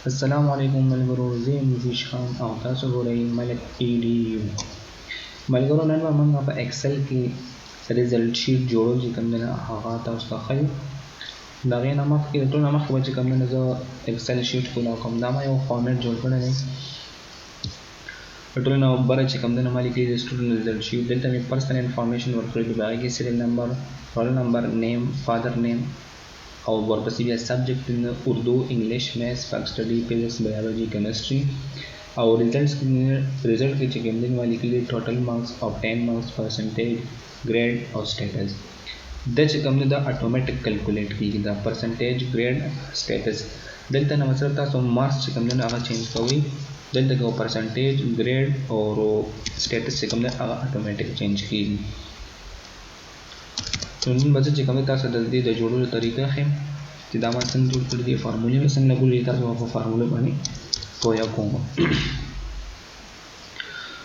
السلام علیکم ملګرو، زه یم ویش خان او تاسو ګورئ ملک ایډیو. ملګرو، نن به موږ په ایکسل کې ریزلټ شیټ جوړو چې کوم دی هغه تاسو ته ښیو. د هغې نه مخکې د ټول نه مخکې به چې کوم دی زه ایکسل شیټ کولاو کوم. دا ما یو فارمیټ جوړ کړی دی. د ټول نه بره چې کوم دی ما لیکلي دی سټوډنټ ریزلټ شیټ. دلته مې پرسنل انفارمیشن ورکړی دی، په هغې کې سیریل نمبر، رول نمبر، نیم، فادر نیم او ورپسې بیا سبجیکټ اردو، انګلیش، میث، فک سټډي، فزکس، بایولوژي، کیمسټري او ریزلټ کې چې کوم دی ما لیکلي ټوټل مارکس، obtain مارکس، پرسنټیج، ګریډ او سټیټس. دا چې کوم دی دا اټومیټک کیلکولیټ کیږي، دا پرسنټیج، ګریډ، سټیټس. دلته نه مطلب تاسو مارکس چې کوم دی هغه چینج کوئ. دلته کې پرسنټیج، ګریډ او سټیټس چې کوم دی هغه اټومیټک چینج کیږي. نن به زه چې کوم دی تاسو د دې د جوړولو طریقه ښیم چې دا ما څنګه جوړ کړي دي، فارمولې مې څنګه لګولې، تاسو په فارمولو باندې پوهه کوم.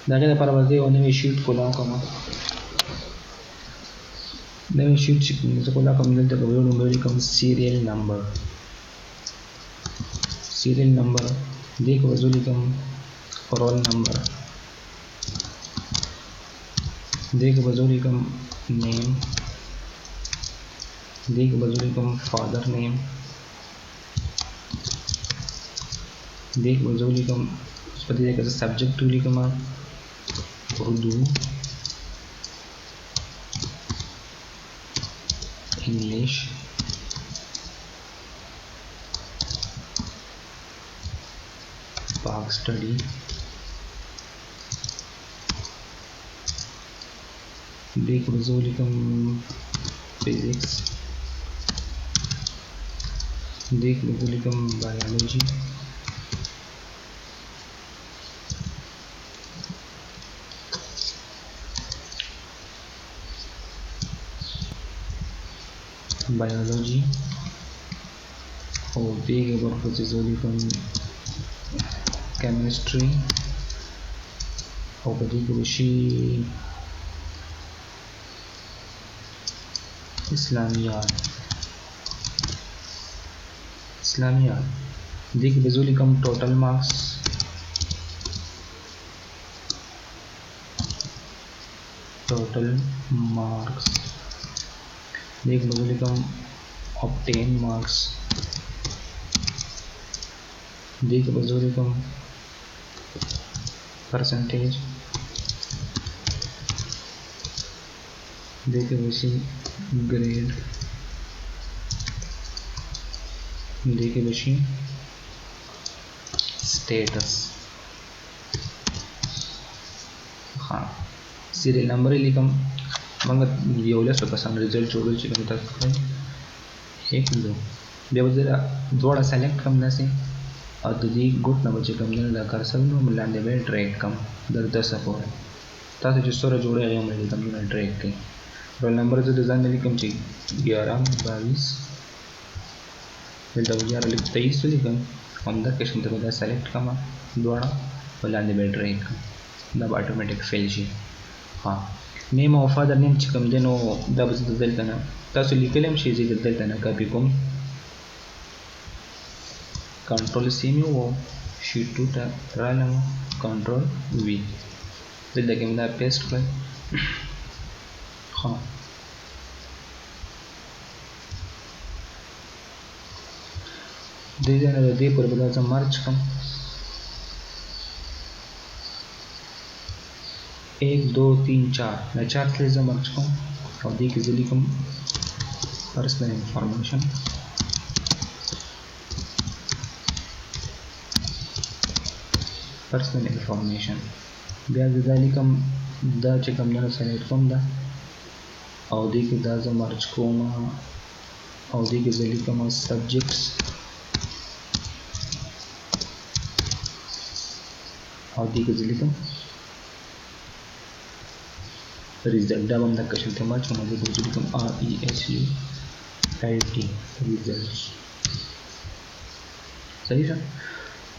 د هغې لپاره به زه یو نوی شیټ کولاو کوم. نوی شیټ چې زه کولاو کوم دلته به یو نوم ولیکم سیریل نمبر. سیریل نمبر دې کې به زه ولیکم رول نمبر، دې کې به زه ولیکم نیم، دې کې به زه ولیکم فادر نیم، دې کې به زه ولیکم په دې ځای کې زه سبجیکټ ولیکم اردو، انګلیش، فک سټډي، دې کې به زه ولیکم فزکس، دې کې به زه ولیکم بایولوژي، او دې کې به ورپسې زه ولیکم کیمسټري او په دې کې به شي اسلامیات. دې کې به زه ولیکم ټوټل مارکس، دې کې به زه ولیکم obtain مارکس، دې کې به زه ولیکم پرسنټیج، دې کې به شي ګریډ، دې کې به شي سټیټس. سیریل نمبر یې لیکم. موږ یو لسو کسانو ریزلټ جوړول چې کوم تاسو ښایي ایک دو. بیا به زه دواړه سلیکټ کړم داسې او د دې ګوټ نه به چې کوم دی دا کرسر نوم لاندې به یې ډریګ کړم در دسه پورې. تاسو چې څومره جوړوئ هغې هم لیکم ډریګ کړئ. رول نمبر زه د ځان نه لیکم چې 11 22، دلته به 23 ولیکم. همدقسې ته به دا سلیکټ کړم دواړه او لاندې به یې ډریګ کړم، دا به اټومیټک فیل شي. نیم او فادر نیم چې کوم دی نو دا به زه دلته نه تاسو لیکلی هم شئ، زه دلته نه کاپي کوم، کنټرول سی مې ووهم، شیټ 2 ته رالم، کنټرول وي، دلته کې مې دا پیسټ کړئ. دې ځای نه د دې پورې به دا زه مرج کړم، 1 2 3 4 دا 4 سلې زه مرج کوم او دې کې زه لیکم پرسنل انفارمیشن. بیا زه دا لیکم، دا چې کوم دی سلیکټ کوم دا او دې کې دا زه مرج کوم او دې کې زه لیکم سبجیکټس او دې کې زه لیکم ریزلټ. دا به هم دقه شانتې مرج کوم او دې کې زه لیکم RESULT ریزلټس. صحیح شه.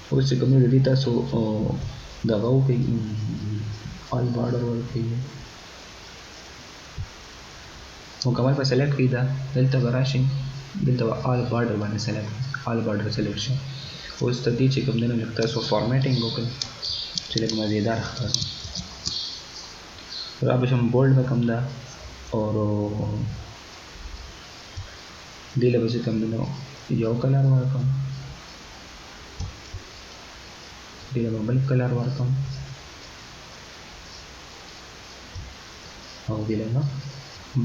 اوس چې کوم دی د دې تاسو دغه وکړئ، آل بارډر ورکړئ، مکمل به سلیکټ کړئ. دا دلته به راشئ، دلته به آل بارډر باندې سلیکټ، آل بارډر سلیکټ شي اوس ته دې چې کوم دی نو لږ تاسو فارمیټینګ وکړئ چې لږ مزیدار ښکاري. را به شم بولډ به کوم ده اور دې له به چې کوم دی نو یو کلر ورکړم، دې له به بل کلر ورکړم او دې له به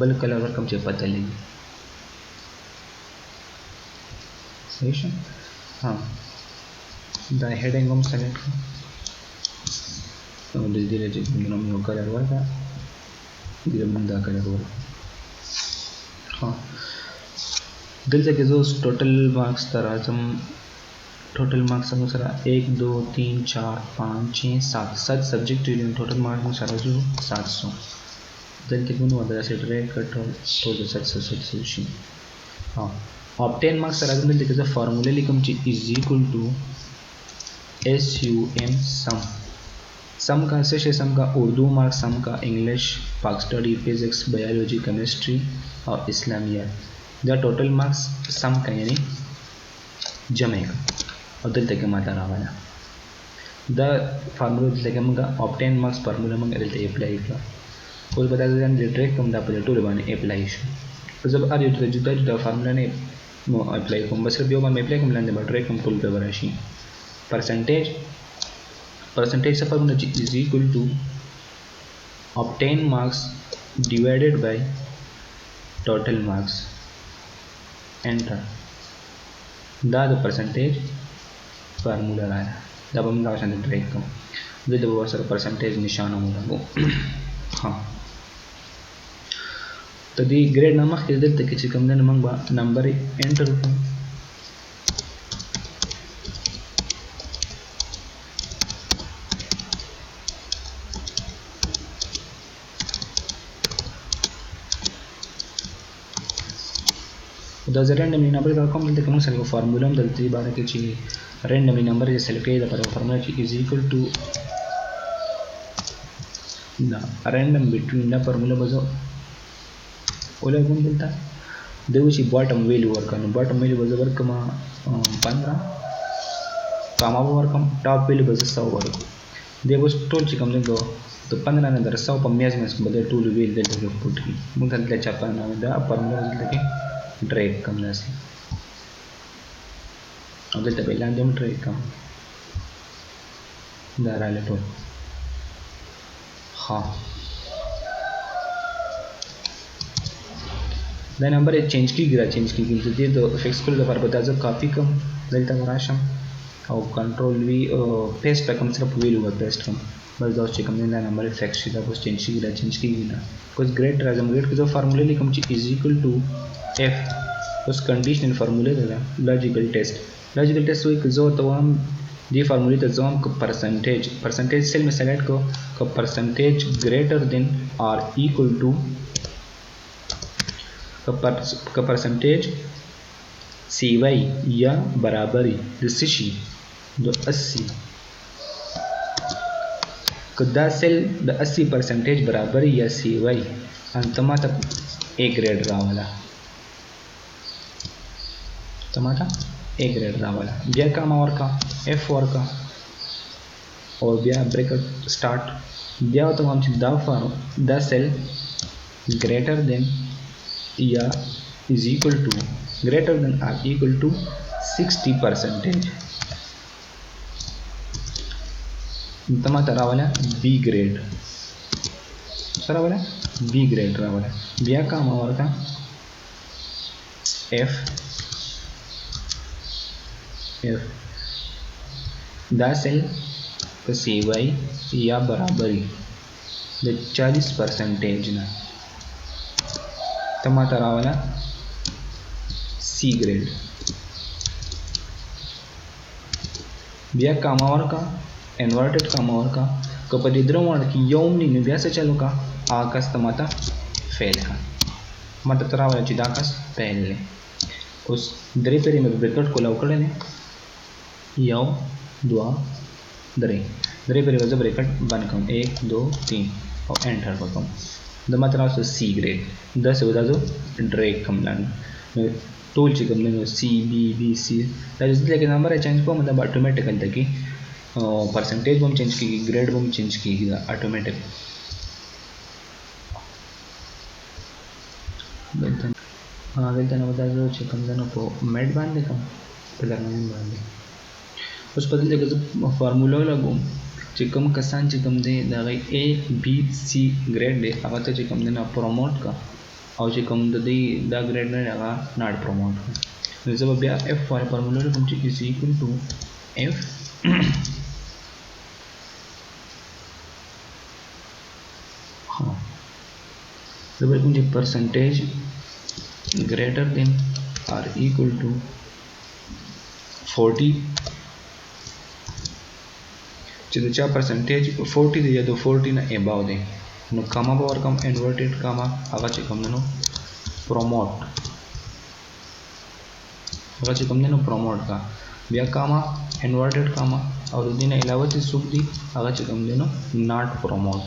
بل کلر ورکړم چې پته لګي. صحیح شو؟ ها دا هیډینګ هم سلیکټ کړم او دې له چې کوم دی نو یو کلر ورکړه، دې له به دا کلر ورکړه. ها دلته کې زه اوس ټوټل مارکس ته راځم. ټوټل مارکس هم سره 1 2 3 4 5 6 7 7 سبجیکټ دي. ټوټل مارکس هم سره جو 700. دلته کې نو داسې ډیریکټ کټ ټول 700 شي. ها obtain marks سره دلته کې زه فارموله لیکم چې is equal to SUM सम का से सम का उर्दू मार्क्स, सम का इंग्लिश, पाक स्टडी, फिजिक्स, बायोलॉजी, केमिस्ट्री और इस्लामियात. द टोटल मार्क्स सम का यानी जमे का और दिल तक माता रावाना द फार्मूला दिल तक मंगा ऑब्टेन मार्क्स फार्मूला मंगा दिल तक अप्लाई का कुछ बता दें हम डायरेक्ट कम दा पहले टूल बाने अप्लाई शो तो जब आ रही तो जुदा जुदा फार्मूला ने अप्लाई कम बस बियो में अप्लाई कम लाने डायरेक्ट कम टूल पे बराशी परसेंटेज से formula is equal to obtain marks divided by total marks. Enter दा द परसेंटेज फार्मूला आया जब हम लाशन ट्रैक कम विद वो सर परसेंटेज निशान होगा वो. हाँ तो दी ग्रेड नमक के दिल तक कम दिन मंगवा नंबर एंटर को دا رandom نمبر دا کوم دلته کوم سره فارمولا هم دلته باندې کې چې رandom نمبر یې سلیکټ کړئ دا پر فارمولا چې is equal to دا random between دا فارمولا بزو اوله کوم دلته دغه چې باټم ویلیو ورکړو باټم ویلیو بزو ورکما 15 کاما ورکم ټاپ ویلیو بزو 100 ورکو دغه ټول چې کوم دغه د 15 نه در 100 په میاز مې بدل ټول ویل دلته پټ کی موږ دلته چا په نامه دا فارمولا دلته کې ड्रैग कम नसी अगर तब इलान दम ड्रैग कम दारा ले तो हाँ दा नंबर एक चेंज की गिरा चेंज की गिर दे तो फिक्स कर दो पर बता जो काफ़ी कम दलता वराशम और कंट्रोल भी पेस्ट पे कम सिर्फ व्हील हुआ पेस्ट कम बस दोस्त चेक हमने ना नंबर फिक्स किया कुछ चेंज की गिरा कुछ ग्रेड राजम ग्रेड के जो फार्मूले लिखम ची इज इक्वल टू F उस कंडीशनल फार्मूले दे लॉजिकल टेस्ट वो एक जो तो हम ये फार्मूले तो जो हम को परसेंटेज सेल में सेलेक्ट को परसेंटेज ग्रेटर देन और इक्वल टू का परसेंटेज CY या बराबरी जिससे जो 80 कदा सेल द 80% बराबरी या CY अंतमा तक A ग्रेड रावला टमाटा A ग्रेड रावला ब्या का और का F और का और ब्या ब्रैकेट स्टार्ट ब्या तो हम दा for the sale greater than या is equal to greater than or equal to 60% टमाटा रावला B ग्रेड रावला B ग्रेड रावला ब्या का और का F दा सेल का CY या बराबरी द 40% ना टमाटा रावला C ग्रेड ब्या कामावर का इन्वर्टेड कामावर का कपदिद्रम वाला की यौम नी ब्या से चलो का आकाश टमाटा फेल का मत रावला चिदाकाश पहले उस दरे पेरी में ब्रैकेट को लौकड़े ने यौ दुआ दरे पेरी वजह ब्रैकेट बन कम 1 2 3 और एंटर पर कम द मतलब सी ग्रेड 10 बता दो ड्रैग कम लाना ټول چې کوم دی سی بی بی سی دا چې لکه نمبر چینج کوم دا اتوماتیک هلته کې پرسنټیج به هم چینج کېږي ګریډ به هم چینج کېږي دا اتوماتیک دلته نو دا زه چې کوم دی نو په میډ باندې کوم په لرننګ باندې اوس په دلته کې زه فارمولا لګوم چې کوم کسان چې کوم دی د هغې A B C ګریډ دی هغه ته چې کوم دی نه پروموټ کا او چې کوم د دې دا ګریډ نه هغه ناټ پروموټ کا نو زه به بیا F وایي فارمولا لګوم چې is equal to F زه به کوم چې پرسنټیج greater than or equal to 40 چې د چا پرسنټیج 40 دی یا د 40 نه اباو دی نو کاما به ورکم انورټډ کاما هغه چې کوم دی نو پروموټ هغه چې کوم دی نو پروموټ کا بیا کاما انورټډ کاما او د دې نه علاوه چې څوک دی هغه چې کوم دی نو ناٹ پروموټ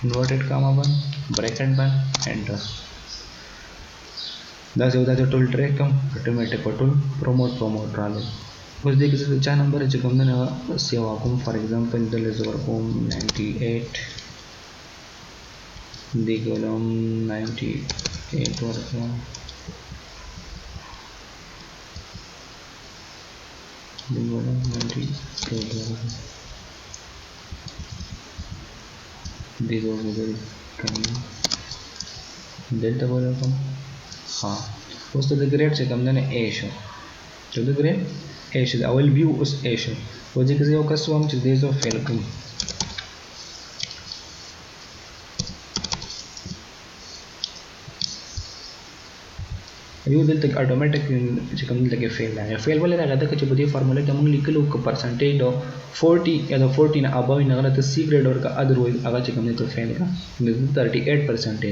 inverted comma बंद ब्रैकेट बंद एंटर दस होता है टोल ट्रैक कम ऑटोमेटिक टोल प्रोमोट राले बस देखिए से चार नंबर है जो कम ना सेवा को फॉर एग्जांपल दल जोर को 98 देखो हम 98 वर्क देखो 98 these are very coming delta बोला कम हाँ उस तो ग्रेड से कम देने A शो जो तो ग्रेड A शो अवल व्यू उस A शो वो जी किसी को कसो हम चीज़ देशो फेल कम व्यू दिल तक ऑटोमेटिक जो कम लगे फेल वाले लगा था कि बुद्धि फार्मूला के हम लिख लो को परसेंटेज दो 40 या तो 40 ना अबव ना गलत सी ग्रेड और का अदरवाइज आगे जो कम तो फेल का 38%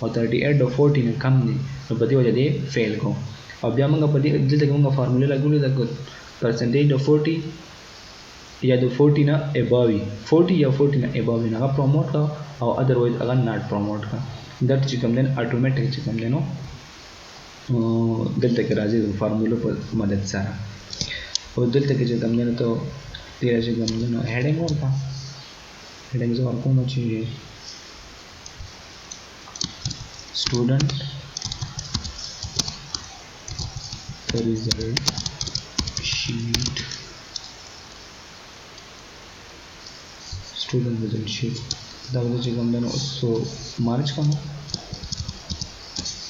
और 38 दो 40 ना कम नहीं तो बुद्धि वजह दे फेल को अब या मंगा बुद्धि दिल तक मंगा फार्मूला लगो ले तक परसेंटेज दो 40 या तो 40 ना अबव 40 या 40 ना अबव ना का प्रमोट का और अदरवाइज अगर नॉट प्रमोट का दैट जो कम देन ऑटोमेटिक जो कम देनो दिल तक राजी फार्मूला पर मदद सारा और दिल तक जो कम देना तो तेरा जो कम देना हेडिंग और था हेडिंग जो और कौन चाहिए student result sheet student result sheet दादा जो कम देना उसको मार्च का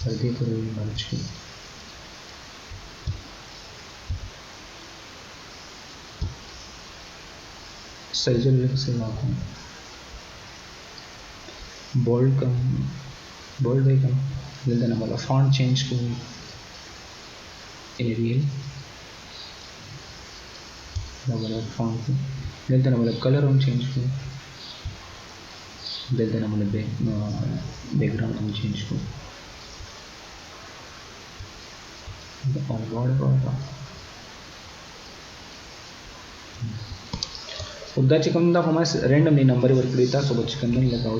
सर्दी पर मार्च की साइज लेकर से लाऊं बोल्ड कम बोल्ड है कम दिल देना वाला फॉन्ट चेंज को एरियल ना वाला फॉन्ट दिल देना वाला कलर हम चेंज को दिल देना वाला बैकग्राउंड हम चेंज को और उधर चिकन दा हमारे रैंडमली नंबर वर्क करता सो बच्चे कंदन लगाओ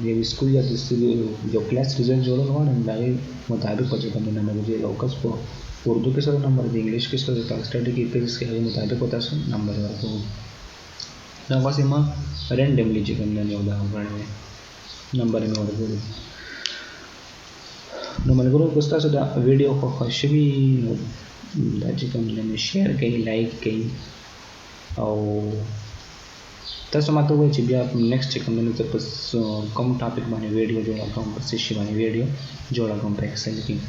ये स्कूल या जो क्लास रिजल्ट जोड़ो ना दाई मुताबिक बच्चे कंदन नंबर मुझे लोकस को उर्दू के साथ नंबर दे इंग्लिश के साथ क्लास स्टडी के पेज के मुताबिक होता है नंबर वर्क ना बस इमा रैंडमली चिकन दा योदा में नंबर में वर्क नो मलगरो कोस्ता सदा वीडियो को खुशबी दा चिकन ने शेयर कई लाइक कई और तसो मात्र वो चिबिया नेक्स्ट चिकन में तो बस कम टॉपिक माने वीडियो जोड़ा कम बस इसी माने वीडियो जोड़ा कम पे एक्सेल की